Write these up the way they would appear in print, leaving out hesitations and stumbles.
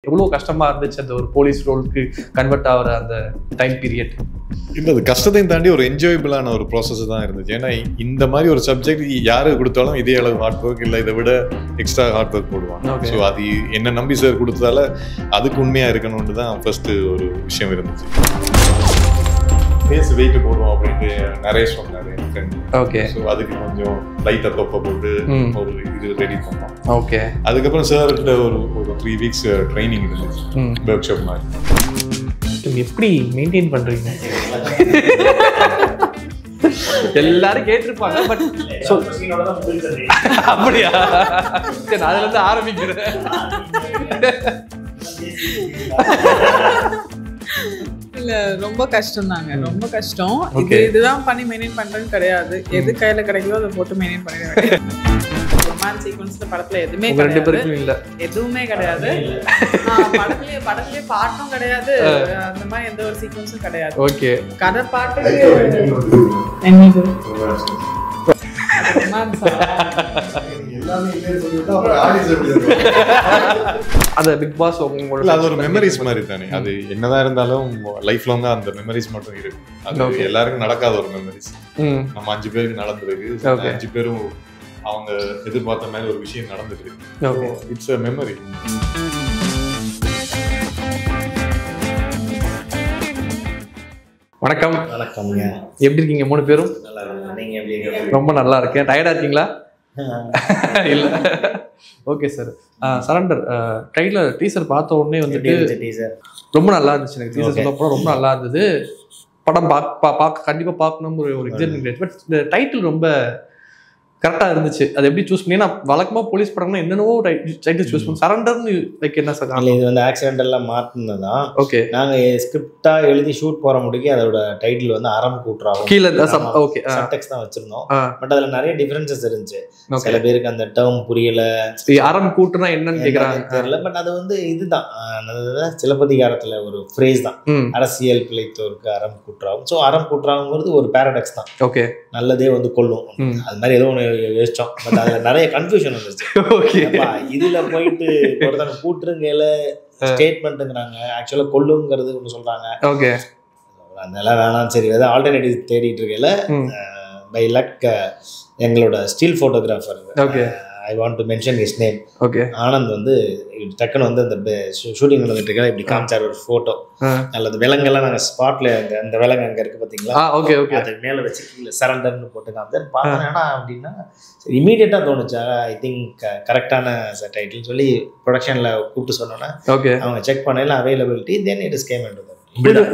எவ்வளோ கஷ்டமாக இருந்துச்சு அந்த ஒரு போலீஸ் ரோலுக்கு கன்வெர்ட் ஆகிற அந்த டைம் பீரியட்? இல்லை, அது கஷ்டத்தையும் தாண்டி ஒரு என்ஜாயபிளான ஒரு ப்ராசஸ் தான் இருந்துச்சு. ஏன்னா இந்த மாதிரி ஒரு சப்ஜெக்ட் யாரு கொடுத்தாலும் இதே அளவு ஹார்ட் ஒர்க் இல்லை, இதை விட எக்ஸ்ட்ரா ஹார்ட் ஒர்க் போடுவாங்க. ஸோ அது என்ன நம்பி சார் கொடுத்ததால அதுக்கு உண்மையாக இருக்கணும்னு தான் ஃபர்ஸ்ட் ஒரு விஷயம் இருந்துச்சு. ஃபேஸ் வெயிட் போடுவோம் அப்படின்ட்டு நிறைய சொன்னார் என் ஃப்ரெண்ட். ஓகே. ஸோ அதுக்கு கொஞ்சம் லைட்டாக தொப்பை போட்டு ஒரு இது ரெடி பண்ணோம். ஓகே. அதுக்கப்புறம் சார்கிட்ட ஒரு 3 weeks ட்ரைனிங் இருந்துச்சு, ஒர்க் ஷாப் மாதிரி. எப்படி மெயின்டைன் பண்றீங்க? எல்லாரும் கேட்டிருப்பாங்க, பட் அப்படியா? சரி, அதுல இருந்து ஆரம்பிக்கிறேன். இல்ல, ரொம்ப கஷ்டம் தாங்க, ரொம்ப கஷ்டம். இதுதான் பண்ணி மெயின்டைன் பண்றதுன்னு கிடையாது. எது கையில கிடைக்குதோ அதை போட்டு மெயின்டைன் பண்ணிடுவேன். ரொமான்ஸ் சீக்வன்ஸ்ல படத்துல எதுவுமே கிடையாது, எதுவுமே கிடையாது. படத்துலயே பாட்டும் கிடையாது, அந்த மாதிரி எந்த ஒரு சீக்வன்ஸும் கிடையாது. ஓகே. கதை பாட்டு அந்த பிக் பாஸ் உங்களுக்கு அது ஒரு மெமரிஸ் மாதிரி தானே. அது என்னதான் இருந்தாலும் லைஃப் லாங்கா அந்த மெமரிஸ் மட்டும் இருக்கு. அது எல்லாருக்கும் நடக்காத ஒரு மெமரிஸ். நம்ம 5 பேருக்கு நடந்திருக்கு. 5 பேரும் அவங்க எதிர்பார்த்த மாதிரி ஒரு விஷயம் நடந்துட்டு இருக்கு. It's a memory. வணக்கம். வணக்கம்ங்க. எப்படி இருக்கீங்க 3 பேரும்? நல்லா இருக்கேன். நீங்க எப்படி இருக்கீங்க? ரொம்ப நல்லா இருக்கேன். டயர்டா இருக்கீங்களா? இல்ல. Okay sir. Surrender trailer teaser பார்த்த உடனே வந்துட்டு ரொம்ப நல்லா இருந்துச்சு. எனக்கு டீசர் சொல்லப்போ ரொம்ப நல்லா இருந்தது. படம் கண்டிப்பா பார்க்கணும் ஒரு எக்ஸைட்மெண்ட். பட் இந்த டைட்டில் ரொம்ப கரெக்டாக இருந்துச்சு. அது எப்படி சூஸ் பண்ணி? நான் வழக்கமாக போலீஸ் படம்னா என்னென்னவோ டைட்டில் சூஸ் பண்ணி சரண்டர்னு லைக் என்ன சார்? இது வந்து ஆக்சிடென்டெல்லாம் மாற்றினதான். ஓகே. நாங்கள் ஸ்கிரிப்டாக எழுதி ஷூட் போகிற முடிக்க அதோட டைட்டில் வந்து அறம் கூட்டுறாங்க கீழே. ஓகே. சப்டெக்ஸ்ட் தான் வச்சிருந்தோம். பட் அதில் நிறைய டிஃபரன்சஸ் இருந்துச்சு. சில பேருக்கு அந்த டேர்ம் புரியல. அறம் கூட்டுனா என்னன்னு கேட்குறாங்க, தெரியல. பட் அது வந்து இதுதான் சிலப்பதிகாரத்தில் ஒரு ஃப்ரேஸ் தான், அரசியல் பிழைத்தோருக்கு அறம் கூட்டுறாகும். ஸோ அறம் கூட்டுறாங்கிறது ஒரு பேரடாக்ஸ் தான். ஓகே. நல்லதே வந்து கொள்ளும், அது மாதிரி ஏதோ ஒன்று யோசிச்சோம். பட் அதில் நிறைய கன்ஃபியூஷன் வந்துருச்சு. இதுல போயிட்டு ஒருத்தனை கூட்டுருங்கல ஸ்டேட்மெண்ட்டுங்கிறாங்க, ஆக்சுவலாக கொள்ளுங்கிறது ஒன்று சொல்றாங்க. ஓகே. அதெல்லாம் வேணாம், சரி ஏதாவது ஆல்டர்னேட்டிவ் தேடிட்டு இருக்கல. பை லக் எங்களோட still photographer, I want to mention his name, Anand வந்து டக்குன்னு வந்து அந்த ஷூட்டிங் நடந்துட்டு இருக்க இப்படி காமிச்சார் ஒரு ஃபோட்டோ. அல்லது விலங்கெல்லாம் நாங்கள் ஸ்பாட்ல அந்த விலங்கு அங்கே இருக்கு பார்த்தீங்களா, அது மேலே வச்சு கீழே சரண்டர்னு போட்டு காமிச்சார். பார்த்தேன்னா அப்படின்னா இமீடியட்டாக தோணுச்சா, ஐ திங்க் கரெக்டான டைட்டில்னு சொல்லி ப்ரொடக்ஷனில் கூப்பிட்டு சொன்னோன்னா அவங்க செக் பண்ணல availability, then it is game into that.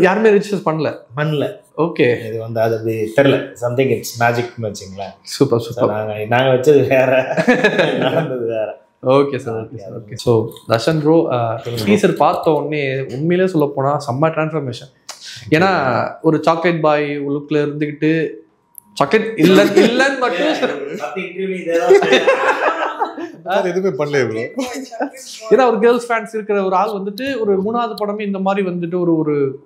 யாருமே ரிஜிஸ்டர் பண்ணல. ஓகே. இது வந்து அது தெரியல, சம்திங் இட்ஸ் மேஜிக்னு வச்சுங்களேன். Super super. நாங்கள் வச்சது வேற, நடந்தது வேற. Okay sir. Okay sir. Okay. So Darshan bro teaser பார்த்த உடனே உண்மையிலே சொல்ல போனால் செம்ம டிரான்ஸ்ஃபர்மேஷன். ஏன்னா ஒரு சாக்லேட் பாய் லுக்கில் இருந்துக்கிட்டு சாக்லேட் இல்லைன்னு மட்டும் எதுவுமே பண்ணல ப்ரோ. ஏன்னா ஒரு கேர்ள்ஸ் ஃபேன்ஸ் இருக்கிற ஒரு ஆள் வந்துட்டு ஒரு 3வது படமே இந்த மாதிரி வந்துட்டு ஒரு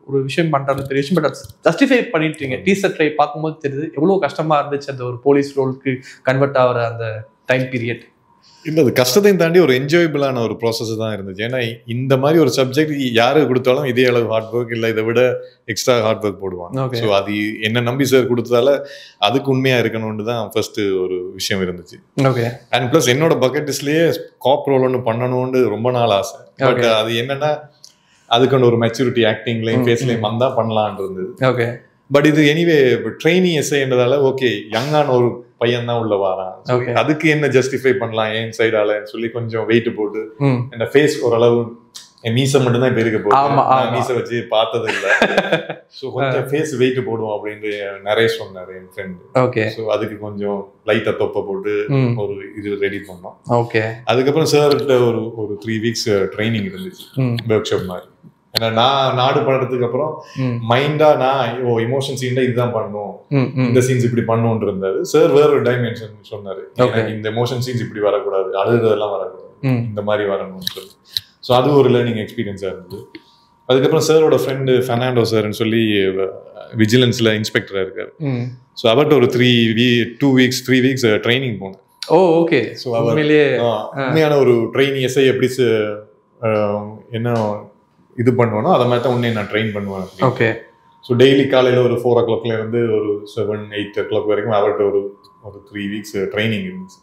ஒரு விஷயம் பண்றது பெரிய விஷயம். பட் ஜஸ்டிஃபை பண்ணிட்டீங்க. டீசர் ட்ரை பார்க்கும்போது தெரியுது எவ்வளவு கஷ்டமா இருந்துச்சு அந்த ஒரு போலீஸ் ரோலுக்கு கன்வெர்ட் ஆகிற அந்த டைம் பீரியட். இல்லை, அது கஷ்டத்தையும் தாண்டி ஒரு என்ஜாயபிளான ஒரு ப்ராசஸ் தான் இருந்துச்சு. ஏன்னா இந்த மாதிரி ஒரு சப்ஜெக்ட் யாரு கொடுத்தாலும் இதே அளவு ஹார்ட் ஒர்க் இல்லை, இதை விட எக்ஸ்ட்ரா ஹார்ட் ஒர்க் போடுவாங்க. ஸோ அது என்ன நம்பி சார் கொடுத்ததால அதுக்கு உண்மையாக இருக்கணும்னு தான் ஃபர்ஸ்ட் ஒரு விஷயம் இருந்துச்சு. ஓகே. அண்ட் ப்ளஸ் என்னோட பக்கெட் லிஸ்ட்லேயே காப் ரோல் ஒன்று பண்ணணும்னு ரொம்ப நாள் ஆசை. பட் அது என்னன்னா அதுக்கான ஒரு மெச்சூரிட்டி ஆக்டிங்லையும் ஃபேஸ்லையும் வந்தால் பண்ணலான் இருந்தது. ஓகே. பட் இது எனிவே ட்ரெயினிங் எஸ்ஐன்றதால ஓகே யங்கான ஒரு பையன் தான் உள்ள வரான், அதுக்கு என்ன ஜஸ்டிஃபை பண்ணலாம் என் சைடாலன்னு சொல்லி கொஞ்சம் வெயிட் போட்டு இந்த ஃபேஸ் ஓரளவு என் மீசை மட்டும் தான் இப்ப இருக்க போகுது, மீசை வச்சு பார்த்தது இல்லை. ஸோ கொஞ்சம் ஃபேஸ் வெயிட் போடுவோம் அப்படின்னு நிறைய சொன்னார் என் ஃப்ரெண்டு. ஓகே. ஸோ அதுக்கு கொஞ்சம் லைட்டா தொப்பை போட்டு ஒரு இது ரெடி பண்ணோம். ஓகே. அதுக்கப்புறம் சார்கிட்ட ஒரு 3 weeks ட்ரைனிங் இருந்துச்சு, ஒர்க் ஷாப் மாதிரி. ஏன்னா நான் நாடு படுறதுக்கு அப்புறம் மைண்டா நான் இமோஷன் சீன்ல இதுதான் பண்ணும், இந்த சீன்ஸ் இப்படி பண்ணும்னு இருந்தாரு. சார் வேற ஒரு டைமென்ஷன் சொன்னாரு, இந்த எமோஷன் சீன்ஸ் இப்படி வரக்கூடாது, அழுதெல்லாம் வரக்கூடாது, இந்த மாதிரி வரணும்னு சொல்லி. ஸோ அது ஒரு லேர்னிங் எக்ஸ்பீரியன்ஸா இருந்தது. அதுக்கப்புறம் சாரோட ஃப்ரெண்டு ஃபெர்னாண்டோ சார்ன்னு சொல்லி விஜிலன்ஸ்ல இன்ஸ்பெக்டரா இருக்காரு. ஸோ அவர்கிட்ட ஒரு 3 weeks ட்ரைனிங் போனேன். ஓ ஓகே. ஸோ அவர் உண்மையான ஒரு ட்ரைனிங் எஸ்ஐ எப்படி என்ன இது பண்ணுவேனோ அதை மாதிரி தான் உன்னை நான் ட்ரெயின் பண்ணுவேன். ஓகே. ஸோ டெய்லி காலையில் ஒரு 4 o'clockல இருந்து ஒரு 7-8 o'clock வரைக்கும் அவர்கிட்ட ஒரு 3 weeks ட்ரைனிங் இருந்துச்சு.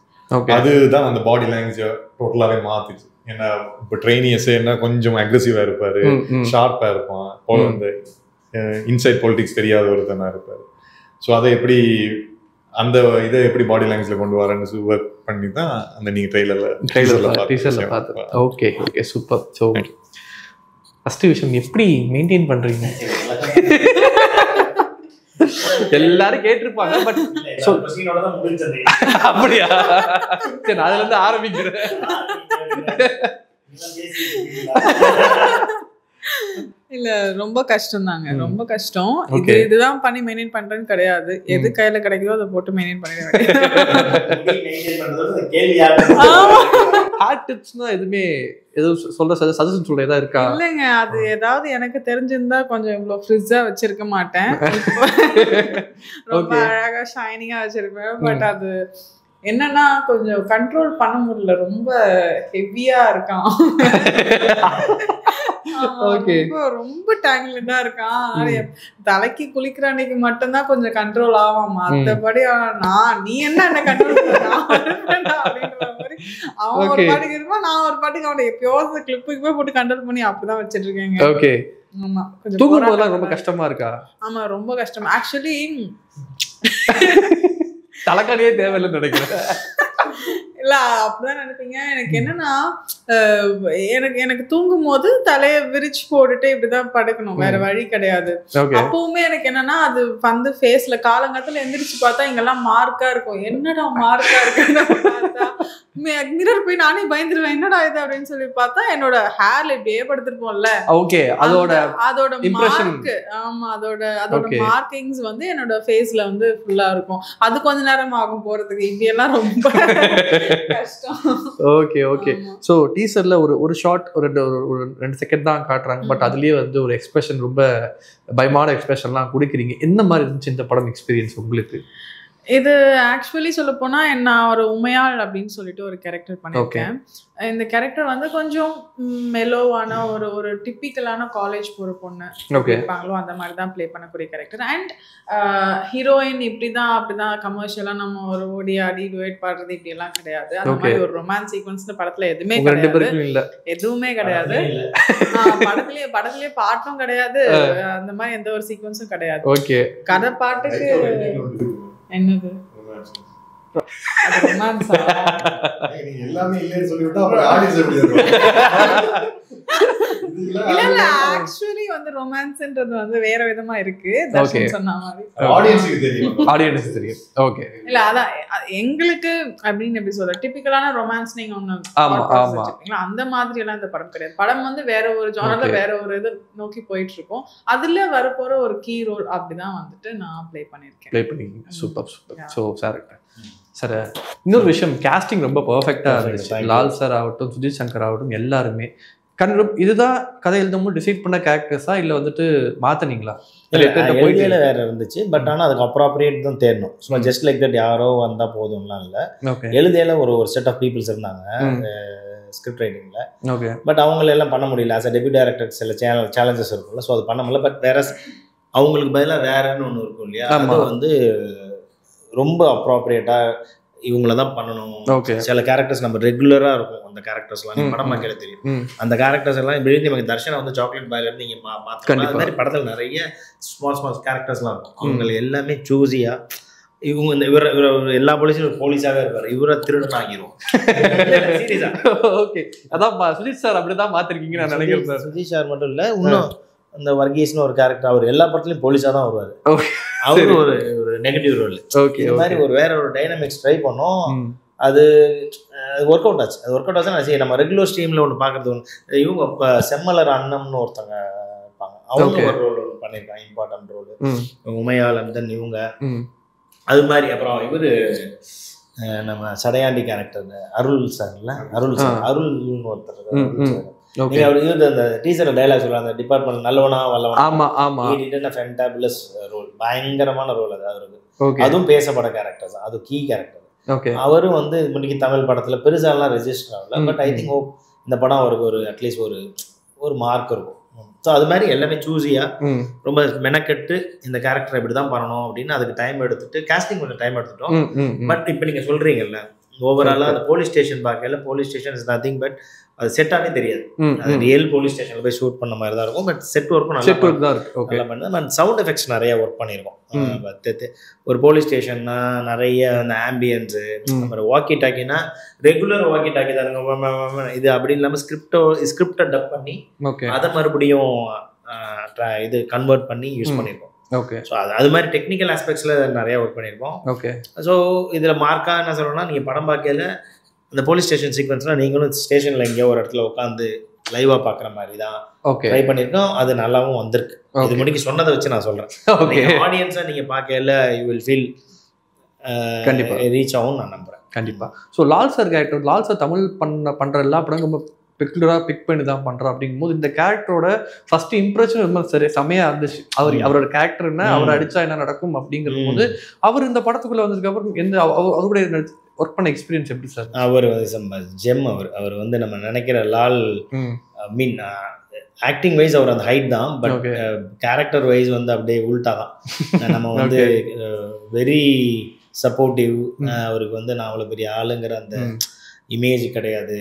அதுதான் அந்த பாடி லாங்குவேஜை டோட்டலாகவே மாற்றிச்சு. ஏன்னா இப்போ ட்ரெயினியர்ஸே என்ன கொஞ்சம் அக்ரெசிவாக இருப்பார், ஷார்ப்பாக இருப்பான், அந்த இன்சைட் பாலிடிக்ஸ் தெரியாத ஒருத்தனாக இருப்பார். ஸோ அதை எப்படி அந்த இதை எப்படி பாடி லாங்குவேஜில் கொண்டு வரேன்னு ஒர்க் பண்ணி தான் அந்த நீங்கள் ட்ரெய்லரில் பார்த்து. Okay okay, super. So first விஷயம் எப்படி மெயின்டைன் பண்ணுறீங்க? எல்லாரும் கேட்டிருப்பாங்க, பட் அப்படியா? சரி, அதுல இருந்து ஆரம்பிக்கிறேன். இல்ல ரொம்ப கஷ்டம் தாங்க, ரொம்ப கஷ்டம். இதுதான் பண்ணி மெயின்டைன் பண்றேன்னு கிடையாது. எது கையில கிடைக்குதோ அதை போட்டு மெயின்டைன் பண்ணிடுவேன். ஹார்ட் டிப்ஸ்னா எதுவுமே எதுவும் சஜஷன் சொல்ல ஏதாவது இருக்கா? இல்லைங்க, அது ஏதாவது எனக்கு தெரிஞ்சிருந்தா கொஞ்சம் இவ்வளவு ஃப்ரிட்ஜா வச்சிருக்க மாட்டேன். ரொம்ப அழகா ஷைனிங்கா வச்சிருப்பேன். பட் அது என்னன்னா கொஞ்சம் கண்ட்ரோல் பண்ண முடியல, ரொம்ப ஹெவியா இருக்கான். ரொம்ப டேங்லண்டா இருக்கான். தலைக்கு குளிக்கிற அன்னைக்கு மட்டும்தான் கொஞ்சம் கண்ட்ரோல் ஆகும். மத்தபடி நீ என்ன கண்ட்ரோல் அப்படின்ற மாதிரி அவன் ஒரு பாட்டுக்கு இருப்பான், நான் ஒரு பாட்டுக்கு அவனை எப்பயாவது கிளிப்புக்கு போட்டு கண்ட்ரோல் பண்ணி அப்படிதான் வச்சிட்டு இருக்கேங்க. ஓகே. ஆமா, தூங்கும் போதெல்லாம் ரொம்ப கஷ்டமா இருக்கா? ஆமா, ரொம்ப கஷ்டம். ஆக்சுவலி தலைக்காடியே தேவையில்லைன்னு நினைக்கிறேன். இல்ல அப்படிதான் நினைப்பீங்க. எனக்கு என்னன்னா எனக்கு தூங்கும் போது தலையை விரிச்சு போட்டுட்டு இப்படிதான் படுக்கணும், வேற வழி கிடையாது. அப்பவுமே எனக்கு என்னன்னா அது வந்து ஃபேஸ்ல காலங்காலத்துல எந்திரிச்சு பார்த்தா இங்கெல்லாம் மார்க்கா இருக்கும். என்னடா மார்க்கா இருக்குன்னு பார்த்தா மிரர் போய் நானே பயந்துருவேன், என்னடா இது அப்படின்னு சொல்லி பார்த்தா என்னோட ஹேர்ல இப்படியே படுத்திருப்போம்ல. ஓகே, அதோட மார்க். ஆமா, அதோட மார்க்கிங்ஸ் வந்து என்னோட ஃபேஸ்ல வந்து ஃபுல்லா இருக்கும். அது கொஞ்ச நேரம் ஆகும் போறதுக்கு. இப்படி எல்லாம் ரொம்ப கஷ்டம். Okay okay. சோ டீசர்ல ஒரு ஷார்ட் ஒரு 2 செகண்ட் தான் காட்டுறாங்க, பட் அதுலயே வந்து ஒரு எக்ஸ்பிரஷன், ரொம்ப பயமான எக்ஸ்பிரஷன்லாம் கொடுக்குறீங்க. என்ன மாதிரி இருந்துச்சு இந்த படம் எக்ஸ்பீரியன்ஸ் உங்களுக்கு? இது ஆக்சுவலி சொல்ல போனா நான் ஒரு உமையாள் அப்படின்னு சொல்லிட்டு ஒரு கேரக்டர் பண்ணிருக்கேன். இந்த கேரக்டர் வந்து கொஞ்சம் மெலோவான ஒரு டிப்பிக்கலான காலேஜ் போற பொண்ணு இருப்பாங்களோ அந்த மாதிரி தான் பிளே பண்ணக்கூடிய கேரக்டர். அண்ட் ஹீரோயின் இப்படிதான் அப்படிதான் கமர்ஷியலா நம்ம ஒரு ஓடி ஆடி டுவேட் பாடுறது இப்படி எல்லாம் கிடையாது. அந்த மாதிரி ஒரு ரொமான்ஸ் சீக்வன்ஸ் படத்துல எதுவுமே கிடையாது, எதுவுமே கிடையாது. படத்துலயே பாட்டும் கிடையாது, அந்த மாதிரி எந்த ஒரு சீக்வன்ஸும் கிடையாது. கதை பாட்டுக்கு என்னது அது ரொமான்ஸா? எல்லாமே இல்லன்னு சொல்லிவிட்டா அப்புறம் ஆடியன்ஸ் எப்படி இருக்கும்? இல்ல ஆக்சுவலி வந்து ரொமான்ஸ்ன்றது வந்து வேற விதமா இருக்கு. தர்ஷன் சொன்ன மாதிரி ஆடியன்ஸ்க்கு தெரியும். ஓகே. இல்ல அதான் எங்களுக்கு அப்படின்னு எப்படி சொல்ற டிபிக்கலான ரொமான்ஸ் நீங்க ஒண்ணு வச்சிருக்கீங்களா, அந்த மாதிரி எல்லாம் இந்த படம் கிடையாது. படம் வந்து வேற ஒரு ஜானர்ல வேற ஒரு இது நோக்கி போயிட்டு இருக்கோம். அதுல வரப்போற ஒரு கீ ரோல் அப்படிதான் வந்துட்டு நான் ப்ளே பண்ணிருக்கேன். Super super. சோ சார் இன்னொரு விஷயம், காஸ்டிங் ரொம்ப பெர்ஃபெக்டா இருந்துச்சு. லால் சார் ஆகட்டும், சுஜித் சங்கர் ஆகட்டும், எல்லாருமே இதுதான் கதை எழுதும் டிசைட் பண்ண கேரக்டர்ஸா இல்ல வந்துட்டு மாத்தனீங்களா? எழுதியில வேற இருந்துச்சு, பட் ஆனா அதுக்கு அப்ராப்ரியேட் தான் தேடணும். சும்மா ஜஸ்ட் லைக் தட் யாரோ வந்தா போதும்லாம் இல்ல. எழுதியில ஒரு செட் ஆஃப் பீப்புள்ஸ் இருந்தாங்க ஸ்கிரிப்ட் ரைட்டிங்ல. பட் அவங்கள எல்லாம் பண்ண முடியல. ஆஸ் அ டெபியூட் டைரக்டர் சில சேலஞ்சஸ் இருக்கும்ல, ஸோ அது பண்ண முடியல. பட் வேற அவங்களுக்கு பதிலாக வேறன்னு ஒன்று இருக்கும் இல்லையா, அது வந்து ரொம்ப அப்ராப்ரியேட்டா இவங்கள தான் பண்ணணும். சில கேரக்டர்ஸ் நம்ம ரெகுலரா இருக்கும். அந்த கேரக்டர்ஸ்லாம் நீங்க படம் பார்க்கல தெரியும். அந்த கேரக்டர்ஸ் எல்லாம் வெளியே நமக்கு தர்ஷனா வந்து சாக்லேட் பாய்ல இருந்து நீங்க பார்த்துக்கலாம். அந்த மாதிரி படத்தில் நிறைய ஸ்மால் கேரக்டர்ஸ்லாம் இருக்கும். அவங்க எல்லாமே சூஸியா இவங்க இந்த இவர எல்லா போலீஸும் போலீஸாவே இருப்பாரு, இவரை திருடன் ஆகிரும். ஓகே, அதான் சுஜித் சார் அப்படிதான் மாத்திருக்கீங்க நான் நினைக்கிறேன். சுஜித் சார் மட்டும் இல்ல, இன்னும் அந்த வர்கீஸ்னு ஒரு கேரக்டர், அவர் எல்லா படத்துலயும் போலீஸா தான் வருவாரு. அவரு ஒரு நெகட்டிவ் ரோல். இந்த மாதிரி ஒரு வேற ஒரு டைனமிக்ஸ் ட்ரை பண்ணோம். அது ஒர்க் அவுட் ஆச்சு. அது ஒர்க் அவுட் ஆச்சுன்னா சரி, நம்ம ரெகுலர் ஸ்ட்ரீம்ல ஒன்று பார்க்கறது ஒன்று. இவங்க செம்மலர் அண்ணம்னு ஒருத்தங்க இருப்பாங்க, அவங்க ஒரு ரோல் பண்ணியிருக்காங்க, important role. Umaiyal and then இவங்க அது மாதிரி. அப்புறம் இவரு நம்ம சடையாண்டி கேரக்டர் அருள் சார்ல, அருள்னு ஒருத்தர். நீங்க அவர் அந்த டீசர் டைலாக் சொல்றாங்க, டிபார்ட்மெண்ட் நல்லவனா வல்லவனா. ஆமா ஆமா, ஃபென்டபிளஸ் ரோல், பயங்கரமான ரோல் அது அவருக்கு. அதுவும் பேசப்பட கேரக்டர் தான், அது கீ கேரக்டர். அவரும் வந்து இன்னைக்கு தமிழ் படத்துல பெருசாலாம் ரெஜிஸ்டர் ஆகல. பட் ஐ திங்க் இந்த படம் அவருக்கு ஒரு அட்லீஸ்ட் ஒரு ஒரு மார்க் இருக்கும். ஸோ அது மாதிரி எல்லாமே சூஸியாக ரொம்ப மெனக்கெட்டு இந்த கேரக்டர் இப்படி தான் பண்ணணும் அப்படின்னு அதுக்கு டைம் எடுத்துட்டு கேஸ்டிங் கொஞ்சம் டைம் எடுத்துட்டோம். பட் இப்போ நீங்கள் சொல்கிறீங்கல்ல ஓவராலாக அந்த போலீஸ் ஸ்டேஷன் பார்க்கல, police station is nothing but அது செட்டாகவே தெரியாது. அது ரியல் போலீஸ் ஸ்டேஷனில் போய் ஷூட் பண்ண மாதிரி தான் இருக்கும். பட் செட் ஒர்க்கும் நல்லா பண்ணி நான் சவுண்ட் எஃபெக்ட்ஸ் நிறைய ஒர்க் பண்ணியிருக்கோம். ஒரு போலீஸ் ஸ்டேஷன்னா நிறைய அந்த ஆம்பியன்ஸு, அப்புறம் வாக்கி டாக்கினா ரெகுலர் வாக்கி டாக்கி தானுங்க இது அப்படி இல்லாமல் ஸ்கிரிப்டை டப் பண்ணி அதை மறுபடியும் இது கன்வெர்ட் பண்ணி யூஸ் பண்ணியிருக்கோம். ஓகே. ஸோ அது மாதிரி டெக்னிக்கல் ஆஸ்பெக்ட்ஸில் நிறைய ஒர்க் பண்ணியிருக்கோம். ஓகே. ஸோ இதில் மார்க்காக என்ன சொல்லணும்னா, நீங்கள் படம் பார்க்கல அந்த போலீஸ் ஸ்டேஷன் சீக்வன்ஸ்லாம் நீங்களும் ஸ்டேஷனில் எங்கேயோ ஒரு இடத்துல உட்காந்து லைவாக பார்க்குற மாதிரி தான் ட்ரை பண்ணியிருக்கோம். அது நல்லாவும் வந்திருக்கு. இது முடிக்க சொன்னதை வச்சு நான் சொல்கிறேன். ஆடியன்ஸை நீங்கள் பார்க்கல யூ வில் ஃபீல் கண்டிப்பாக ரீச் ஆகும் நான் நம்புகிறேன். கண்டிப்பாக. So Lal sir character, Lal sir Tamil பண்ணுற எல்லா படம் ரொம்ப பெக்குலராக பிக் பண்ணி தான் பண்ணுறோம். அப்படிங்கும்போது இந்த கேரக்டரோட ஃபர்ஸ்ட் இம்ப்ரெஷன் ரொம்ப சரி செமையாக இருந்துச்சு. அவரோட கேரக்டர் என்ன, அவர் அடித்தா என்ன நடக்கும் அப்படிங்கிறது போது அவர் இந்த படத்துக்குள்ளே வந்ததுக்கு அப்புறம் எந்த அவருடைய ஒர்க் பண்ண எக்ஸ்பீரியன்ஸ் எப்படி சார்? அவர் ஜெம். அவர் வந்து நம்ம நினைக்கிற லால் மீன் ஆக்டிங் வைஸ் அவர் அந்த ஹைட் தான், பட் கேரக்டர் வைஸ் வந்து அப்படியே உல்ட்டா தான். நம்ம வந்து வெரி சப்போர்ட்டிவ். அவருக்கு வந்து நான் அவ்வளோ பெரிய ஆளுங்கிற அந்த இமேஜ் கிடையாது.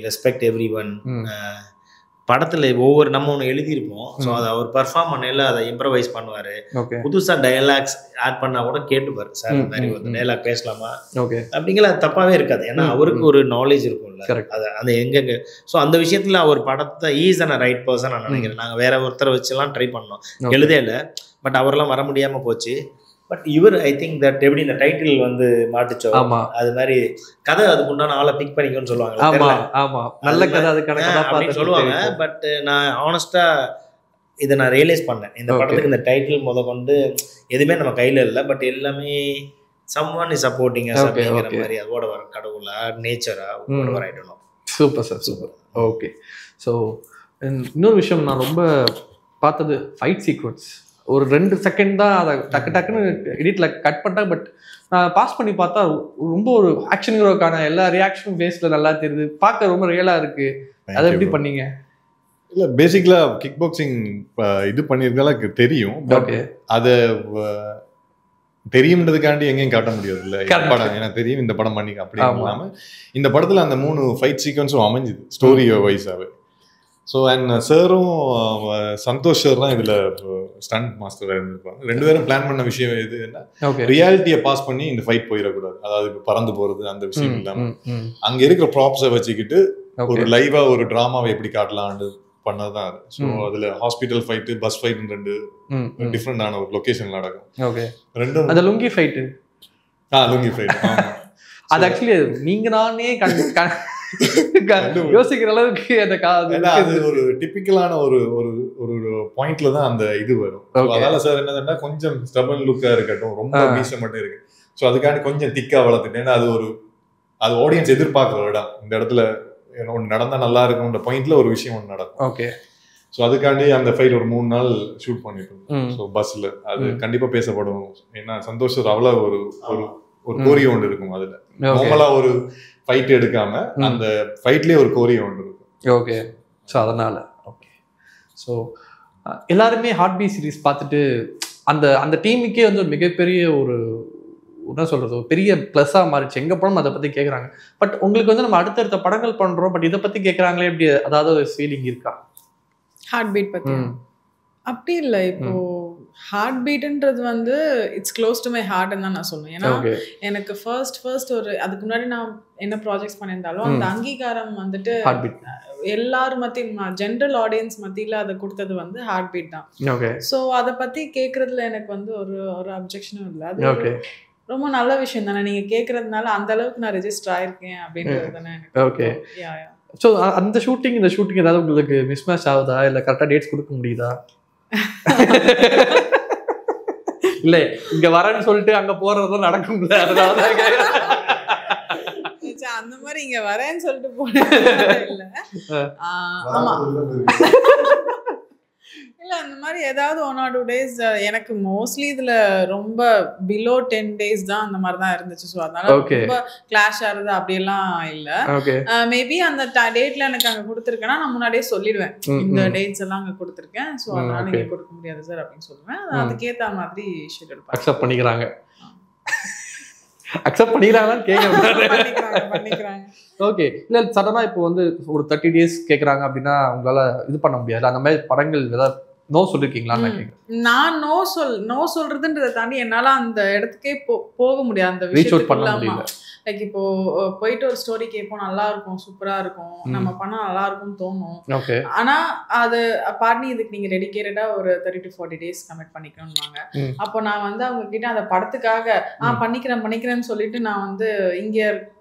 Respect every one. படத்தில் ஒவ்வொரு நம்ம ஒன்று எழுதியிருப்போம். ஸோ அதை அவர் பர்ஃபார்ம் பண்ணல அதை இம்ப்ரவைஸ் பண்ணுவார். புதுசாக டயலாக்ஸ் ஆட் பண்ணால் கூட கேட்டுப்பார். சார் இந்த மாதிரி ஒரு டைலாக் பேசலாமா அப்படிங்கிற அது தப்பாகவே இருக்காது. ஏன்னா அவருக்கு ஒரு நாலேஜ் இருக்கும்ல, அது அந்த எங்கெங்க. ஸோ அந்த விஷயத்தில் அவர் படத்தை ஈஸான ரைட் பர்சன் நான் நினைக்கிறேன். நாங்கள் வேற ஒருத்தரை வச்சுலாம் ட்ரை பண்ணோம், எழுதே இல்லை. பட் அவரெல்லாம் வர முடியாமல் போச்சு. பட் இவர் ஐ திங்க் தட் எப்படி இந்த டைட்டில் வந்து மாட்டுச்சோ அது மாதிரி கதை அதுக்கு உண்டான ஆளை பிக் பண்ணிக்கோன்னு சொல்லுவாங்க. நல்ல கதை அதுக்கான சொல்லுவாங்க. பட் நான் ஆனஸ்டா இதை நான் ரியலைஸ் பண்ணேன். இந்த படத்துக்கு இந்த டைட்டில் முத கொண்டு எதுவுமே நம்ம கையில இல்லை, பட் எல்லாமே சம்ஒன் இஸ் சப்போர்ட்டிங் அஸ் அப்படிங்கிற மாதிரி அதோட வர கடவுளா நேச்சரா வர ஆயிடணும். Super sir, super. Okay. So இன்னொரு விஷயம் நான் ரொம்ப பார்த்தது ஃபைட் சீக்வன்ஸ். ஒரு 2 செகண்ட் தான் அதை டக்குன்னு எடிட்டில் கட் பண்ணிட்டாங்க. பட் நான் பாஸ் பண்ணி பார்த்தா ரொம்ப ஒரு ஆக்ஷன் ஹீரோக்கான எல்லா ரியாக்ஷனும் ஃபேஸில் நல்லா தெரியுது, பார்க்க ரொம்ப ரியலாக இருக்குது. அதை எப்படி பண்ணீங்க? இல்லை, பேசிக்கலாக கிக் பாக்ஸிங் இது பண்ணியிருந்தாலும் தெரியும். ஓகே. அதை தெரியும்ன்றதுக்காண்டி எங்கேயும் காட்ட முடியாது இல்லை படம். எனக்கு தெரியும் இந்த படம் பண்ணிக்க அப்படி இல்லாமல் இந்த படத்தில் அந்த 3 ஃபைட் சீக்வன்ஸும் அமைஞ்சுது ஸ்டோரி வைஸாகவே. ஸோ அண்ட் சாரும் சந்தோஷ் சார் தான் இதில் ஸ்டண்ட் மாஸ்டராக இருந்திருப்பாங்க. 2 பேரும் பிளான் பண்ண விஷயம் இது என்ன, ரியாலிட்டியை பாஸ் பண்ணி இந்த ஃபைட் போயிடக்கூடாது. அதாவது இப்போ பறந்து போகிறது அந்த விஷயம் இல்லாமல் அங்கே இருக்கிற ப்ராப்ஸை வச்சுக்கிட்டு ஒரு லைவாக ஒரு ட்ராமாவை எப்படி காட்டலான்னு பண்ணதான் அது. ஸோ அதில் ஹாஸ்பிட்டல் ஃபைட்டு, பஸ் ஃபைட் 2 டிஃப்ரெண்டான ஒரு லொக்கேஷன் நடக்கும். ஓகே. 2 அந்த லுங்கி ஃபைட்டு. லுங்கி ஃபைட் அது ஆக்சுவலி நீங்க நானே யோசிக்கிற அளவுக்கு அது ஒரு டிபிக்கலான ஒரு ஒரு பாயிண்ட்ல தான் அந்த இது வரும். அதனால சார் என்னதுன்னா கொஞ்சம் ஸ்டபன் லுக்கா இருக்கட்டும், ரொம்ப மீசை மட்டும் இருக்கு. ஸோ அதுக்காண்டி கொஞ்சம் திக்கா வளர்த்துட்டேன். அது ஆடியன்ஸ் எதிர்பார்க்கிற இடம். இந்த இடத்துல ஒன்று நடந்தா நல்லா இருக்கும்ன்ற பாயிண்ட்ல ஒரு விஷயம் ஒன்று நடக்கும். ஓகே. ஸோ அதுக்காண்டி அந்த ஃபைட் ஒரு 3 நாள் ஷூட் பண்ணிட்டு இருந்தோம். ஸோ பஸ்ல அது கண்டிப்பா பேசப்படும். ஏன்னா சந்தோஷ் அவ்வளோ ஒரு ஒரு கோரியோ ஒன்று இருக்கும். அதுல நார்மலா ஒரு ஃபைட் எடுக்காம அந்த ஃபைட்லயே ஒரு கோரியோ ஒன்று இருக்கும். ஓகே. ஸோ அதனால ஓகே. ஸோ எல்லாருமே ஹார்ட் பீட் சீரிஸ் பார்த்துட்டு அந்த டீமுக்கே வந்து ஒரு மிகப்பெரிய ஒரு என்ன சொல்றது, ஒரு பெரிய ப்ளஸ்ஸாக மாறிச்சு. எங்க படம் அதை பத்தி கேட்குறாங்க. பட் உங்களுக்கு வந்து நம்ம அடுத்தடுத்த படங்கள் பண்றோம், பட் இதை பத்தி கேட்குறாங்களே, எப்படி அதாவது ஒரு ஃபீலிங் இருக்கா? ஹார்ட் பீட் பத்தி அப்படி இல்லை. இப்போ ஹார்ட் பீட்ன்றது வந்து இட்ஸ் க்ளோஸ் டு மை ஹார்ட்னு தான் நான் சொல்லுவேன். ஏன்னா எனக்கு ஃபர்ஸ்ட் ஒரு அதுக்கு முன்னாடி நான் என்ன ப்ராஜெக்ட்ஸ் பண்ணியிருந்தாலும் அந்த அங்கீகாரம் வந்துட்டு எல்லாரும் மத்தியும் ஜென்ரல் ஆடியன்ஸ் மத்தியில் அதை கொடுத்தது வந்து ஹார்ட் பீட் தான். ஸோ அதை பற்றி கேட்குறதுல எனக்கு வந்து ஒரு அப்ஜெக்ஷனும் இல்லை. அது ரொம்ப நல்ல விஷயம் தானே. நீங்கள் கேட்குறதுனால அந்த அளவுக்கு நான் ரெஜிஸ்டர் ஆயிருக்கேன் அப்படின்றது தானே எனக்கு. ஓகே. ஸோ அந்த ஷூட்டிங் இந்த ஷூட்டிங் ஏதாவது உங்களுக்கு மிஸ் மேட்ச் ஆகுதா, இல்லை கரெக்டாக டேட்ஸ் கொடுக்க முடியுதா? இல்லை இங்கே வரேன்னு சொல்லிட்டு அங்கே போகிறதும் நடக்கும்ல, அதனால அந்த மாதிரி இங்கே வரேன்னு சொல்லிட்டு போனேன் இல்லை. ஆமாம் இல்லை, அந்த மாதிரி ஏதாவது 1 or 2 days எனக்கு மோஸ்ட்லி இதுல ரொம்ப பிலோ 10 days தான் அந்த மாதிரி தான் இருந்துச்சு. ஸோ அதனால ரொம்ப கிளாஷ் ஆகுது அப்படியெல்லாம் இல்ல. மேபி அந்த டேட்ல எனக்கு அங்க கொடுத்துருக்கேன்னா நான் முன்னாடியே சொல்லிடுவேன், இந்த டேட்ஸ் எல்லாம் அங்க கொடுத்துருக்கேன், ஸோ அதனால நீங்க கொடுக்க முடியாது சார் அப்படின்னு சொல்லுவேன். அதுக்கேற்ற மாதிரி ஷெட்யூல் அக்செப்ட் பண்ணிக்கிறாங்க. அக்செப்ட் பண்ணிக்கிறாங்களான்னு கேட்குறாங்க. ஓகே. இல்லை சடனாக இப்போ வந்து ஒரு 30 days கேட்குறாங்க அப்படின்னா உங்களால் இது பண்ண முடியாது. அந்த மாதிரி படங்கள் ஏதாவது நோ சொல்லிருக்கீங்களா? நான் நோ சொல்றதுன்றதை தாண்டி என்னால அந்த இடத்துக்கே போக முடியாது. அந்த விஷயத்துக்கு லைக் இப்போ போயிட்டு ஒரு ஸ்டோரி கேட்போம், நல்லா இருக்கும், சூப்பரா இருக்கும், நம்ம பண்ணா நல்லா இருக்கும்னு தோணும். ஆனா அது பாட்னி இதுக்கு நீங்க டெடிகேட்டடா ஒரு 30 to 40 days கமிட் பண்ணிக்கணும்னாங்க. அப்போ நான் வந்து அவங்க கிட்ட அந்த படத்துக்காக பண்ணிக்கிறேன்னு சொல்லிட்டு நான் வந்து இங்க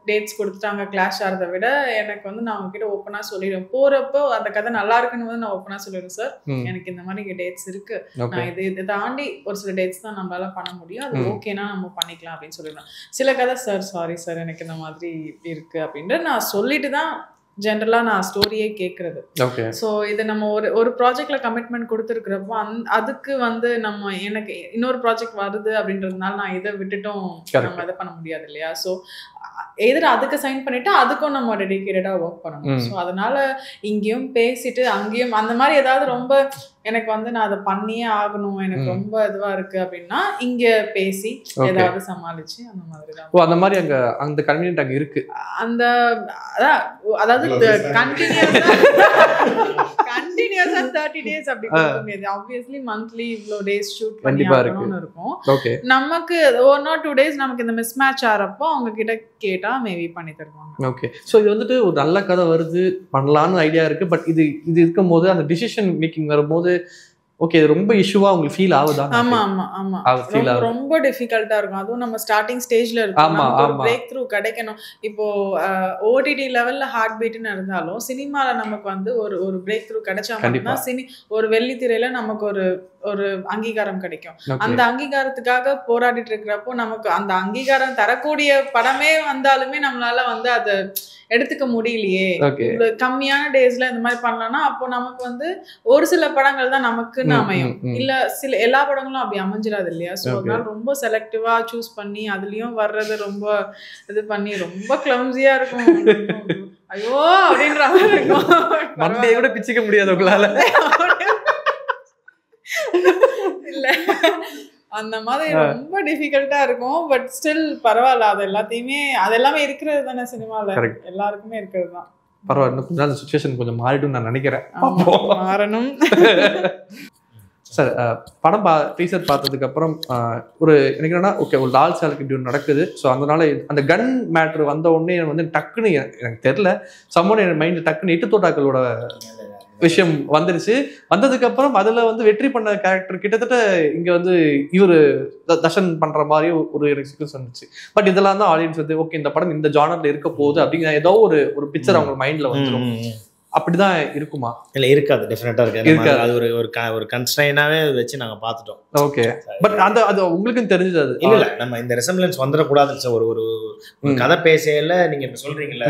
டேட்ஸ் கொடுத்துட்டாங்க கிளாஷ் ஆகிறத விட எனக்கு வந்து நான் அவங்ககிட்ட ஓப்பனா சொல்லிடுவேன். போறப்போ அந்த கதை நல்லா இருக்குன்னு வந்து நான் ஓப்பனா சொல்லிடுவேன், சார் எனக்கு இந்த மாதிரி டேட்ஸ் இருக்கு, நான் இதை தாண்டி ஒரு சில டேட்ஸ் தான் நம்மளால பண்ண முடியும், அது ஓகேனா நம்ம பண்ணிக்கலாம் அப்படின்னு சொல்லிடுவேன். சில கதை சார் சாரி சார் எனக்கு இந்த மாதிரி இருக்கு அப்படின்ட்டு நான் சொல்லிட்டு தான் ஜென்ரலா நான் ஸ்டோரியே கேட்கறது. ஸோ இது நம்ம ஒரு ப்ராஜெக்ட்ல கமிட்மெண்ட் கொடுத்துருக்கிறப்போ அதுக்கு வந்து நம்ம எனக்கு இன்னொரு ப்ராஜெக்ட் வருது அப்படின்றதுனால நான் இதை விட்டுட்டும் நம்ம இதை பண்ண முடியாது இல்லையா. ஸோ எதிர அதுக்கு சைன் பண்ணிட்டு அதுக்கும் நம்ம டெடிகேட்டடா ஒர்க் பண்ணணும். ஸோ அதனால இங்கேயும் பேசிட்டு அங்கேயும் அந்த மாதிரி ஏதாவது ரொம்ப எனக்கு வந்து நான் அதை பண்ணியே ஆகணும், எனக்கு ரொம்ப இதுவா இருக்கு அப்படின்னா இங்க பேசி ஏதாவது சமாளிச்சு அந்த மாதிரி தான். ஓ அந்த மாதிரி அங்க அந்த கன்வீனியன்ட் அங்க இருக்கு. அந்த அதாவது கண்டினியூஸா 30 days அப்படி கொடுக்க முடியாது. ஆப்வியஸ்லி மந்த்லி இவ்வளோ டேஸ் ஷூட் பண்ணி ஆகணும்னு இருக்கும். நமக்கு 1 or 2 days நமக்கு இந்த மிஸ் மேட்ச் ஆகிறப்போ அவங்க கிட்ட கேட்டா மேபி பண்ணி தருவாங்க. ஓகே. ஸோ இது வந்துட்டு ஒரு நல்ல கதை வருது, பண்ணலான்னு ஐடியா இருக்கு, பட் இது இருக்கும் போது அந்த டிசிஷன் மேக்கிங் வரும்போது ஓகே இது ரொம்ப இஷ்யூவா உங்களுக்கு ஃபீல் ஆகுதா? ஆமா ஆமா ஆமா ரொம்ப டிஃபிகல்ட்டா இருக்கும். அதுவும் நம்ம ஸ்டார்டிங் ஸ்டேஜ்ல இருக்கோம், ஒரு பிரேக் த்ரூ கிடைக்கணும். இப்போ ஓடிடி லெவல்ல ஹார்ட் பீட்னு இருந்தாலும் சினிமால நமக்கு வந்து ஒரு பிரேக் த்ரூ கிடைச்சா மட்டும்தான் ஒரு வெள்ளித்திரையில நமக்கு ஒரு அங்கீகாரம் கிடைக்கும். அந்த அங்கீகாரத்துக்காக போராடிட்டு இருக்கிறப்போ நமக்கு அந்த அங்கீகாரம் தரக்கூடிய படமே வந்தாலுமே நம்மளால வந்து அதை எடுத்துக்க முடியலையே, கம்மியான டேஸ்ல இந்த மாதிரி பண்ணலாம்னா அப்போ நமக்கு வந்து ஒரு சில படங்கள் தான் நமக்குன்னு அமையும், இல்ல சில எல்லா படங்களும் அப்படி அமைஞ்சிடாது இல்லையா. ஸோ அதனால ரொம்ப செலக்டிவா சூஸ் பண்ணி அதுலயும் வர்றது ரொம்ப இது பண்ணி ரொம்ப கிளம்ஸியா இருக்கும். ஐயோ அப்படின்ற மாதிரி இருக்கும், கூட பிச்சுக்க முடியாது உங்களால. இல்ல அந்த மாதிரி ரொம்ப டிஃபிகல்ட்டா இருக்கும். பட் ஸ்டில் பரவாயில்ல, அது எல்லாமே இருக்கிறது தானே சினிமால, எல்லாருக்குமே இருக்கிறது தான். பரவாயில்ல, கொஞ்சம் அந்த சிச்சுவேஷன் கொஞ்சம் மாறிடும் நான் நினைக்கிறேன். மாறணும் சார். படம் டீசர் பார்த்ததுக்கு அப்புறம் எனக்கு என்னன்னா ஓகே ஒரு லால் சாலுக்கு இப்படி ஒன்று நடக்குது. ஸோ அதனால அந்த கன் மேட்ரு வந்த உடனே வந்து டக்குன்னு எனக்கு தெரியல சம்மோன் என் மைண்ட் டக்குன்னு 8 தோட்டாக்களோட விஷயம் வந்துருச்சு. வந்ததுக்கு அப்புறம் அதுல வந்து வெற்றி பண்ண கேரக்டர் கிட்டத்தட்ட இங்க வந்து இவரு தர்ஷன் பண்ற மாதிரி ஒரு எக்ஸ்பீரியன்ஸ் வந்துச்சு. பட் இதெல்லாம் தான் ஆடியன்ஸ் வந்து ஓகே இந்த படம் இந்த ஜானர்ல இருக்க போகுது அப்படிங்கிற ஏதோ ஒரு பிக்சர் அவங்க மைண்ட்ல வந்துடும். அப்படிதான் இருக்குமா? இல்ல இருக்காது, டெஃபினட்டா இருக்காது. அது ஒரு கன்ஸ்ட்ரைனாவே வச்சு நாங்க பாத்துட்டோம். ஓகே. பட் அது உங்களுக்கும் தெரிஞ்சது அது இல்ல நம்ம இந்த ரெசம்பிளன்ஸ் வந்துடக்கூடாதுன்னு சார். ஒரு கதை பேசையில நீங்க இப்ப சொல்றீங்கல்ல,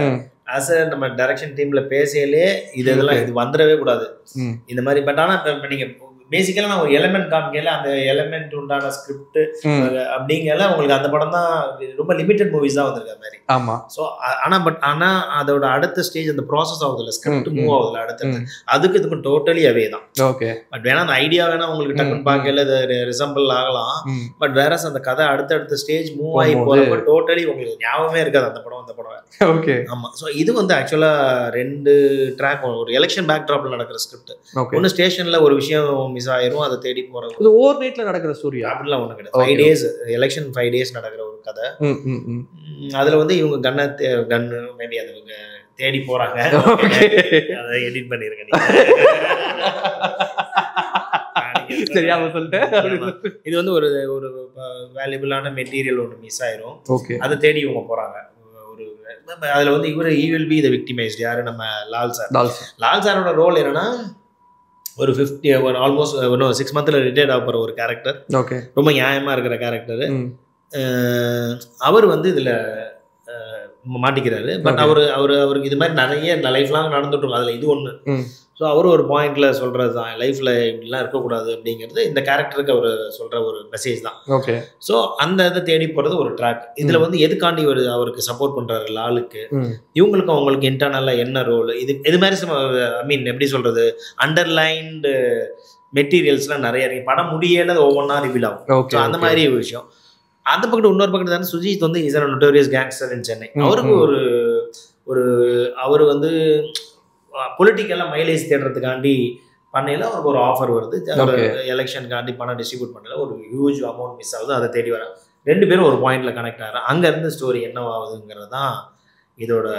ஆஸ் நம்ம டைரக்ஷன் டீம்ல பேசையிலே இதெல்லாம் இது வந்துடவே கூடாது இந்த மாதிரி. பட் ஆனா இப்ப நீங்க பேசிக்கலா நான் ஒரு எலிமெண்ட் காமிக்கல, அந்த எலிமெண்ட் உண்டான ஸ்கிரிப்ட் அப்படிங்கல உங்களுக்கு அந்த படம் தான் ரொம்ப லிமிடெட் மூவிஸ் தான் வந்திருக்கு மாதிரி. ஆமா. ஸோ ஆனா அதோட அடுத்த ஸ்டேஜ் அந்த ப்ராசஸ் ஆகுதுல்ல, ஸ்கிரிப்ட் மூவ் ஆகுதுல அடுத்தது, அதுக்கு இதுக்கும் டோட்டலி அவே தான். ஓகே. பட் வேணா அந்த ஐடியா வேணா உங்களுக்கு டக்குன்னு பார்க்கல ரிசம்பிள் ஆகலாம். பட் வேற அந்த கதை அடுத்த ஸ்டேஜ் மூவ் ஆகி போறப்ப டோட்டலி உங்களுக்கு ஞாபகமே இருக்காது அந்த படம். ஓகே. ஆமா. ஸோ இது வந்து ஆக்சுவலா 2 ட்ராக், ஒரு எலெக்ஷன் பேக் ட்ராப்ல நடக்கிற ஸ்கிரிப்ட். ஒன்னு ஸ்டேஷன்ல ஒரு விஷயம் மிஸ் ஆயிரும், அதை தேடி போறது. இது ஓவர் நைட்ல நடக்கிற ஸ்டோரி அப்படிலாம் ஒண்ணு கிடையாது. 5 days எலெக்ஷன் 5 days நடக்கிற ஒரு கதை. அதுல வந்து இவங்க கன் மேபி அது தேடி போறாங்க. அதை எடிட் பண்ணிருக்கேன் சரியாம சொல்லிட்டேன். இது வந்து ஒரு வேல்யூபிளான மெட்டீரியல் ஒன்று மிஸ் ஆயிரும், அதை தேடி இவங்க போறாங்க. அதுல வந்து he will be the victimized. யாரு நம்ம லால் சாரோட ரோல் என்னன்னா ஒரு 50 ஆல்மோஸ்ட் 6 மந்த்ல ரிட்டையர்ட் ஆக போற ஒரு கேரக்டர். ஓகே. ரொம்ப நியாயமா இருக்கிற கேரக்டர். அவர் வந்து இதுல மாட்டிக்கிறாரு. பட் அவருக்கு இது மாதிரி நிறைய லைஃப் லாங் நடந்துட்டு இருக்கும். அதில் இது ஒன்று. ஸோ அவரு ஒரு பாயிண்ட்ல சொல்றது தான், லைஃப்ல இப்படிலாம் இருக்கக்கூடாது அப்படிங்கிறது இந்த கேரக்டருக்கு அவர் சொல்ற ஒரு மெசேஜ் தான். ஓகே. ஸோ அந்த இதை தேடி போறது ஒரு ட்ராக். இதுல வந்து எதுக்காண்டி அவருக்கு சப்போர்ட் பண்றாரு லாலுக்கு, இவங்களுக்கும் அவங்களுக்கு இன்டர்னலா என்ன ரோல், இது மாதிரி ஐ மீன் எப்படி சொல்றது, அண்டர்லைன்டு மெட்டீரியல்ஸ்லாம் நிறைய இருக்கு. படம் முடியல ஒவ்வொன்றா ரிவீல் ஆகும். ஸோ அந்த மாதிரி ஒரு விஷயம். அந்த பக்கத்து இன்னொரு பக்கத்து தானே சுஜித் வந்து இஸ் அ நோட்டோரியஸ் கேங்ஸ்டர் இன் சென்னை. அவருக்கு அவர் வந்து பொலிட்டிக்கலாக மைலேஜ் தேடுறதுக்காண்டி பண்ணையில் அவருக்கு ஒரு ஆஃபர் வருது. எலெக்ஷனுக்காண்டி பணம் டிஸ்ட்ரிபியூட் பண்ணல, ஒரு ஹியூஜ் அமௌண்ட் மிஸ் ஆகுது. அதை தேடி வராங்க. 2 பேரும் ஒரு பாயிண்ட்ல கனெக்ட் ஆகிறாங்க. அங்கேருந்து ஸ்டோரி என்னவாகுதுங்கிறது தான் இதோட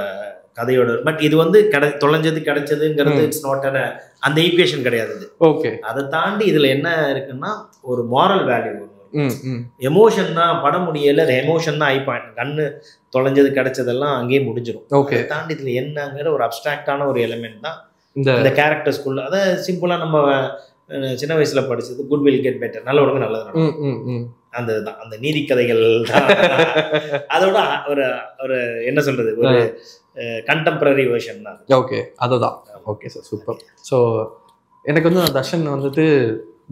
கதையோட. பட் இது வந்து தொலைஞ்சது கிடைச்சதுங்கிறது இட்ஸ் நாட் அந்த ஈக்குவேஷன் கிடையாது. ஓகே. அதை தாண்டி இதில் என்ன இருக்குன்னா ஒரு மாரல் வேல்யூ, எமோஷன் தான். படம் முடியல, எமோஷன் தான் ஹை பாயிண்ட். கண்ணு தொலைஞ்சது கிடைச்சதெல்லாம் அங்கேயே முடிஞ்சிடும். ஓகே. தாண்டி இதுல என்னங்கிற ஒரு அப்டிராக்டான ஒரு எலிமெண்ட் தான் இந்த கேரக்டர்ஸ்குள்ள. அதை சிம்பிளா நம்ம சின்ன வயசுல படிச்சது குட் வில் கெட் பெட்டர், நல்ல உடனே நல்லது நடக்கும். அந்த இதுதான் அந்த நீதி கதைகள் தான். அதோட ஒரு என்ன சொல்றது, ஒரு கண்டெம்பரரி வெர்ஷன் தான். ஓகே, அதுதான். Okay sir, super. ஸோ எனக்கு வந்து தர்ஷன் வந்துட்டு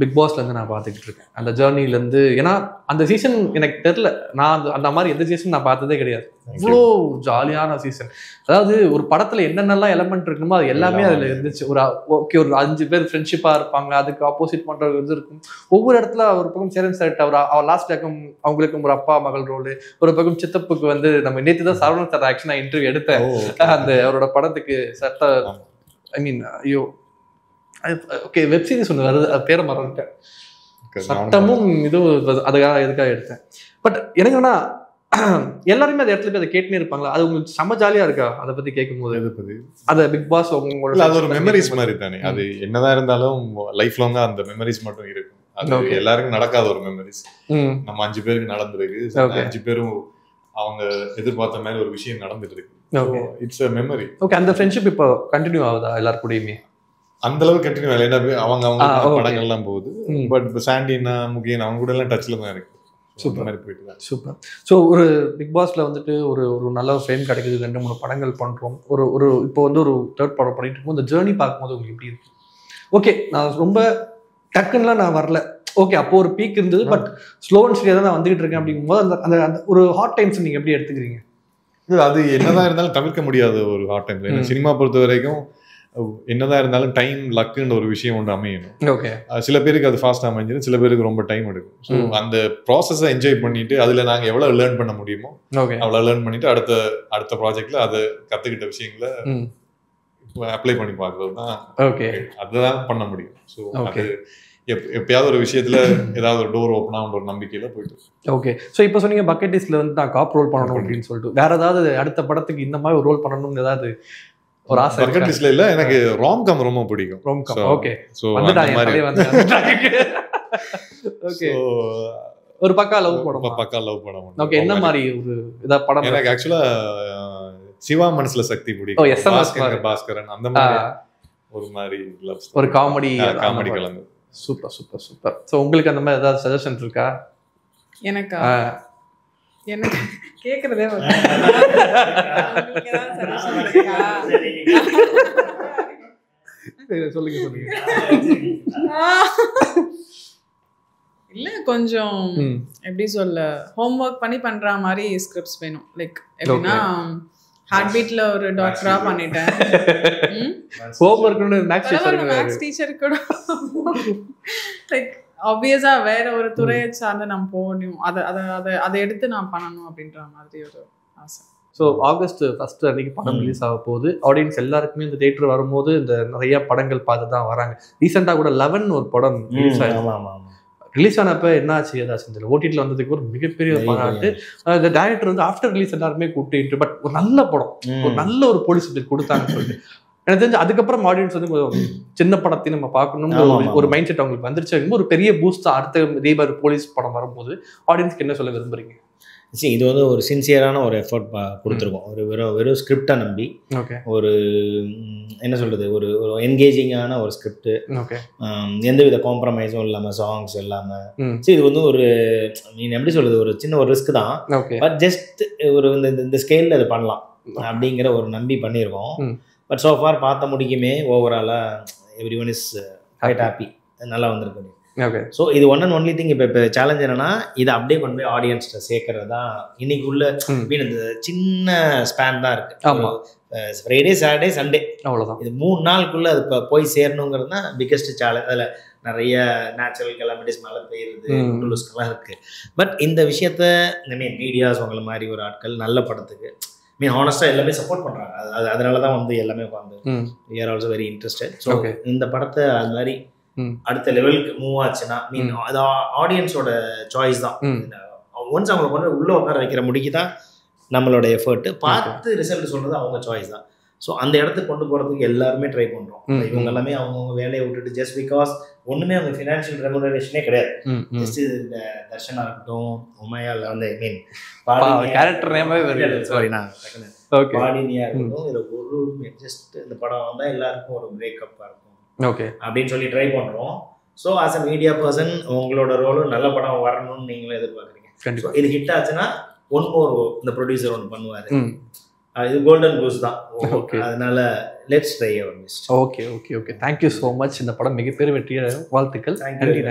பிக் பாஸ்லேருந்து நான் பார்த்துக்கிட்டு இருக்கேன் அந்த ஜேர்னிலேருந்து. ஏன்னா அந்த சீசன் எனக்கு தெரில, நான் அந்த மாதிரி எந்த சீசன் நான் பார்த்ததே கிடையாது. இவ்வளோ ஜாலியான சீசன். அதாவது ஒரு படத்தில் என்னென்னலாம் எலமெண்ட் இருக்குமோ அது எல்லாமே அதில் இருந்துச்சு. ஒரு 5 பேர் ஃப்ரெண்ட்ஷிப்பாக இருப்பாங்க, அதுக்கு ஆப்போசிட் பண்ணுறது வந்து இருக்கும். ஒவ்வொரு இடத்துல ஒரு பக்கம் சேரன் சார் அவர் லாஸ்ட் பக்கம் அவங்களுக்கும் ஒரு அப்பா மகள் ரோடு, ஒரு பக்கம் சித்தப்புக்கு வந்து நம்ம நேற்று தான் சரவணன் சார் ஆக்சுவலாக இன்டர்வியூ எடுத்தேன். அந்த அவரோட படத்துக்கு சட்ட ஐ மீன் ஐயோ ஓகே வெப் சீரிஸ் ஒன்று வருது, அது பேரை மறந்துட்டேன். சட்டமும் இதுவும் அதுக்காக எதுக்காக எடுத்தேன். பட் எனக்கு வேணா எல்லாருமே அந்த இடத்துல போய் அதை கேட்டுனே இருப்பாங்களா, அது உங்களுக்கு செம்ம ஜாலியா இருக்கா அதை பத்தி கேட்கும் போது? அது பிக் பாஸ் உங்களோட அது ஒரு மெமரிஸ் மாதிரி தானே. அது என்னதான் இருந்தாலும் லைஃப் லாங்கா அந்த மெமரிஸ் மட்டும் இருக்கும். அது எல்லாருக்கும் நடக்காத ஒரு மெமரிஸ். நம்ம 5 பேருக்கு நடந்திருக்கு. 5 பேரும் அவங்க எதிர்பார்த்த மாதிரி ஒரு விஷயம் நடந்துட்டு இருக்கு. It's a memory. ஓகே. அந்த ஃப்ரெண்ட்ஷிப் இப்போ கண்டினியூ ஆகுதா எல்லாரும் கூடயுமே? அந்த அளவுக்கு கண்டினியூ ஆகல. ஏன்னா அவங்க படங்கள்லாம் போகுது. பட் சாண்டினா முகியன் அவங்க கூட எல்லாம் டச்ல தான் இருக்கு. சூப்பர் மாதிரி போயிட்டு தான். சூப்பர். ஸோ ஒரு பிக் பாஸ்ல வந்துட்டு ஒரு நல்ல ஃபேம் கிடைக்குது, 2-3 படங்கள் பண்றோம். ஒரு இப்போ வந்து ஒரு 3rd படம் பண்ணிட்டு இருக்கோம். இந்த ஜேர்னி பார்க்கும்போது உங்களுக்கு எப்படி இருக்கு? ஓகே, நான் ரொம்ப டக்குன்னுலாம் நான் வரல. ஓகே, அப்போ ஒரு பீக் இருந்தது. பட் ஸ்லோ அண்ட் ஸ்டடியா தான் நான் வந்துகிட்டு இருக்கேன். அப்படிங்கும்போது அந்த ஒரு ஹாட் டைம்ஸ் நீங்க எப்படி எடுத்துக்கிறீங்க? அது என்னதான் இருந்தாலும் தவிர்க்க முடியாத ஒரு ஹாட் டைம். ஏன்னா சினிமா பொறுத்த வரைக்கும் என்னதான் இருந்தாலும் டைம் லக்குன்னு ஒரு விஷயம் ஒன்று அமையணும். ஓகே. சில பேருக்கு அது ஃபாஸ்ட் அமைஞ்சிடும், சில பேருக்கு ரொம்ப டைம் எடுக்கும். ஸோ அந்த ப்ராசஸை என்ஜாய் பண்ணிட்டு அதில் நாங்கள் எவ்வளோ லேர்ன் பண்ண முடியுமோ அவ்வளோ லேர்ன் பண்ணிட்டு அடுத்த ப்ராஜெக்ட்ல அதை கற்றுக்கிட்ட விஷயங்களை அப்ளை பண்ணி பார்க்கறது தான். ஓகே, அதுதான் பண்ண முடியும். ஸோ அது எப்பயாவது ஒரு விஷயத்துல ஏதாவது ஒரு டோர் ஓப்பன் ஆகும் ஒரு நம்பிக்கையில போயிட்டு. ஓகே. ஸோ இப்போ சொன்னீங்க பக்கெட் லிஸ்ட்ல வந்து நான் காப் ரோல் பண்ணணும் அப்படின்னு சொல்லிட்டு, வேற ஏதாவது அடுத்த படத்துக்கு இந்த மாதிரி ஒரு ரோல் பண்ணணும்னு ஏதாவது ஒரு ஆசை? பக்கெட் லிஸ்ட்ல இல்ல, எனக்கு ராம்காம் ரொம்ப பிடிக்கும். ராம்காம். ஓகே. சோ அந்த மாதிரி ஓகே. ஒரு பக்கா லவ் படம். பக்கா லவ் படம். ஓகே. என்ன மாதிரி ஒரு இத படம்? எனக்கு ஆக்சுவலா சிவா மனசுல சக்தி பிடிக்கும். பாஸ்கரன் அந்த மாதிரி ஒரு மாதிரி லவ், ஒரு காமெடி கலந்து. Super super super. ஸோ உங்களுக்கு அந்த மாதிரி ஏதாவது சஜஷன் இருக்கா? எனக்கு கேட்கறதே சொல்லுங்க. இல்ல, கொஞ்சம் எப்படி சொல்ல, ஹோம்ஒர்க் பண்ணி பண்ற மாதிரி ஸ்கிரிப்ட்ஸ் வேணும். லைக் எப்படின்னா ஹார்ட் பீட்ல ஒரு டாக்டரா பண்ணிட்டேன். ஹோம்ஒர்க்னு மேக்ஸ் டீச்சர் கூட லைக் ஆப்வியஸா வேற ஒரு துறையை சார்ந்து நம்ம போகணும், அதை எடுத்து நான் பண்ணணும் அப்படின்ற மாதிரி ஒரு ஆசை. ஸோ ஆகஸ்ட் 1 அன்னைக்கு படம் ரிலீஸ் ஆக போகுது. ஆடியன்ஸ் எல்லாருக்குமே இந்த தியேட்டர் வரும்போது இந்த நிறைய படங்கள் பார்த்து தான் வராங்க. ரீசெண்டாக கூட 11 ஒரு படம் ரிலீஸ் ஆகும். ரிலீஸ் ஆனப்ப என்ன ஆச்சு ஏதாச்சும் தெரியல, ஓடிடியில் வந்ததுக்கு ஒரு மிகப்பெரிய பாராட்டு. இந்த டைரக்டர் வந்து ஆஃப்டர் ரிலீஸ் எல்லாருமே கூப்பிட்டு, பட் ஒரு நல்ல படம், ஒரு நல்ல ஒரு போலீஸ் கொடுத்தாங்கன்னு சொல்லிட்டு எனக்கு தெரிஞ்சு அதுக்கப்புறம் ஆடியன்ஸ் வந்து சின்ன படத்தையும் நம்ம பார்க்கணும்னு ஒரு மைண்ட் செட் அவங்களுக்கு வந்துருச்சு. ஒரு பெரிய பூஸ்ட் தான் அடுத்த தீபாவளி போலீஸ் படம் வரும்போது. ஆடியன்ஸ்க்கு என்ன சொல்ல விரும்புறீங்க? சரி, இது வந்து ஒரு சின்சியரான ஒரு எஃபர்ட் கொடுத்துருக்கோம். ஒரு வெறும் ஸ்கிரிப்டை நம்பி ஒரு என்ன சொல்கிறது, ஒரு என்கேஜிங்கான ஒரு ஸ்கிரிப்டு, எந்தவித காம்ப்ரமைஸும் இல்லாமல், சாங்ஸ் இல்லாமல். சரி, இது வந்து ஒரு மீன் எப்படி சொல்கிறது, ஒரு சின்ன ஒரு ரிஸ்க் தான். பட் ஜஸ்ட் ஒரு இந்த ஸ்கேலில் அது பண்ணலாம் அப்படிங்கிற ஒரு நம்பி பண்ணியிருக்கோம். பட் ஸோ ஃபார் பார்த்த முடிக்குமே ஓவராலாக every one is quite happy, நல்லா வந்திருக்கு. ஸோ இது ஒன் அண்ட் ஒன்லி திங். இப்போ சேலஞ்ச் என்னன்னா, இதை அப்படியே கொண்டு போய் ஆடியன்ஸ்கிட்ட சேர்க்கறது தான் இன்னைக்கு உள்ள மீன். இந்த சின்ன ஸ்பேன் தான் இருக்கு. ஆமாம், ஃப்ரைடே, சாட்டர்டே, சண்டே, அவ்வளோதான். இது 3 நாளுக்குள்ளே அது இப்போ போய் சேரணுங்கிறது தான் பிக்கஸ்ட் சேலஞ்ச். அதில் நிறைய நேச்சுரல் கெலாமிட்டிஸ், மழை பெய்யுறது, டூரிஸ்ட்லாம் இருக்குது. பட் இந்த விஷயத்த மீன் மீடியாஸ் உங்களை மாதிரி ஒரு ஆட்கள் நல்ல படத்துக்கு மீன் ஹானஸ்ட்டாக எல்லாமே சப்போர்ட் பண்ணுறாங்க. அதனால தான் வந்து எல்லாமே உட்காந்து we are also very interested. So இந்த படத்தை அது மாதிரி அடுத்த லெவலுக்கு மூவ் ஆச்சுன்னா மீன் அது ஆடியன்ஸோட சாய்ஸ் தான். ஒன்ஸ் அவங்களை கொண்டு உள்ள உட்கார வைக்கிற முடிக்கு தான் நம்மளோட எஃபர்ட். பார்த்து ரிசல்ட் சொல்றது அவங்க சாய்ஸ் தான். ஸோ அந்த இடத்துக்கு கொண்டு போகிறதுக்கு எல்லாருமே ட்ரை பண்ணுறோம். இவங்க எல்லாமே அவங்கவுங்க வேலையை விட்டுட்டு ஜஸ்ட் பிகாஸ் ஒன்றுமே அவங்க ஃபினான்ஷியல் ரெமுனரேஷனே கிடையாது. ஜஸ்ட் இந்த தர்ஷனா இருக்கட்டும், உமையால் வந்து ஐ மீன் கேரக்டர் நேமே சாரி நான் பாடினியா இருக்கட்டும், இதில் ஒரு ஜஸ்ட் இந்த படம் வந்தால் எல்லாருக்கும் ஒரு பிரேக்கப்பாக இருக்கும் அப்படின்னு சொல்லி ட்ரை பண்ணுறோம். So as a media person உங்களோட ரோலும் நல்ல படம் வரணும்னு நீங்களும் எதிர்பார்க்குறீங்க. இது ஹிட் ஆச்சுன்னா ஒன் மோர் இந்த ப்ரொடியூசர் ஒன்று பண்ணுவார். இது கோல்டன் கூஸ் தான். அதனால let's try our best. Okay. Thank you so much. இந்த படம் மிகப்பெரிய வெற்றியை வாழ்த்துக்கள். நன்றி.